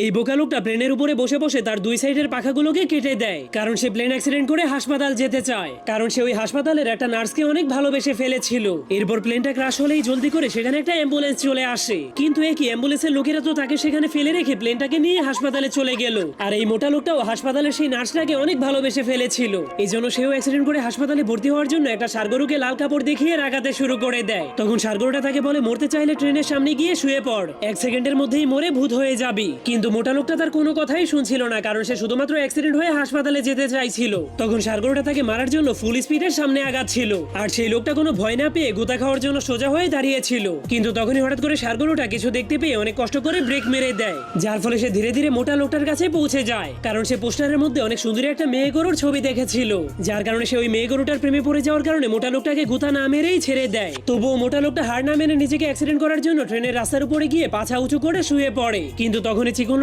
এই বোকা লোকটা প্লেনের উপরে বসে বসে তার দুই সাইডের পাখাগুলোকে কেটে দেয়, কারণ সে প্লেন অ্যাক্সিডেন্ট করে হাসপাতাল যেতে চায়, কারণ সে ওই হাসপাতালের একটা নার্সকে অনেক ভালোবেসে ফেলেছিল। এরপর প্লেনটা ক্রাশ হলেই জলদি করে সেখানে একটা অ্যাম্বুলেন্স চলে আসে, কিন্তু একই অ্যাম্বুলেন্সের লোকেরা তো তাকে সেখানে ফেলে রেখে প্লেনটাকে নিয়ে হাসপাতালে চলে গেল। আর এই মোটা লোকটাও হাসপাতালের সেই নার্সটাকে অনেক ভালোবেসে ফেলেছিল, এই জন্য সেও অ্যাক্সিডেন্ট করে হাসপাতালে ভর্তি হওয়ার জন্য একটা ষাঁড়গরুকে লাল কাপড় দেখিয়ে রাগাতে শুরু করে দেয়। তখন ষাঁড়গরুটা তাকে বলে, মরতে চাইলে ট্রেনের সামনে গিয়ে শুয়ে পড়, 1 সেকেন্ডের মধ্যেই মরে ভূত হয়ে যাবি। কিন্তু মোটা লোকটা তার কোনো কথাই শুনছিল না, কারণ সে শুধুমাত্র অ্যাক্সিডেন্ট হয়ে হাসপাতালে যেতে চাইছিল। তখন ষাঁড়গরুটা তাকে মারার জন্য ফুল স্পিডের সামনে আগাচ্ছিল, আর সেই লোকটা কোনো ভয় না পেয়ে গোতা খাওয়ার জন্য সোজা হয়ে দাঁড়িয়েছিল। কিন্তু তখনই হঠাৎ করে ষাঁড়গরুটা কিছু দেখতে পেয়ে অনেক কষ্ট করে ব্রেক মেরে দেয়, যার ফলে সে ধীরে ধীরে মোটা লোকটার কাছে পৌঁছে যায়, কারণ সে পোস্টারের মধ্যে অনেক সুন্দরী একটা মেয়ে গরুর ছবি দেখেছিল, যার কারণে সে ওই মেয়ে গরুটার প্রেমে পড়ে যাওয়ার কারণে মোটা লোকটাকে গোতা না মেরেই ছেড়ে দেয়। তবুও মোটা লোকটা হার না মেনে নিজেকে অ্যাক্সিডেন্ট করার জন্য ট্রেনের রাস্তার উপরে গিয়ে পাছা উঁচু করে শুয়ে পড়ে। কিন্তু তখনই চিকন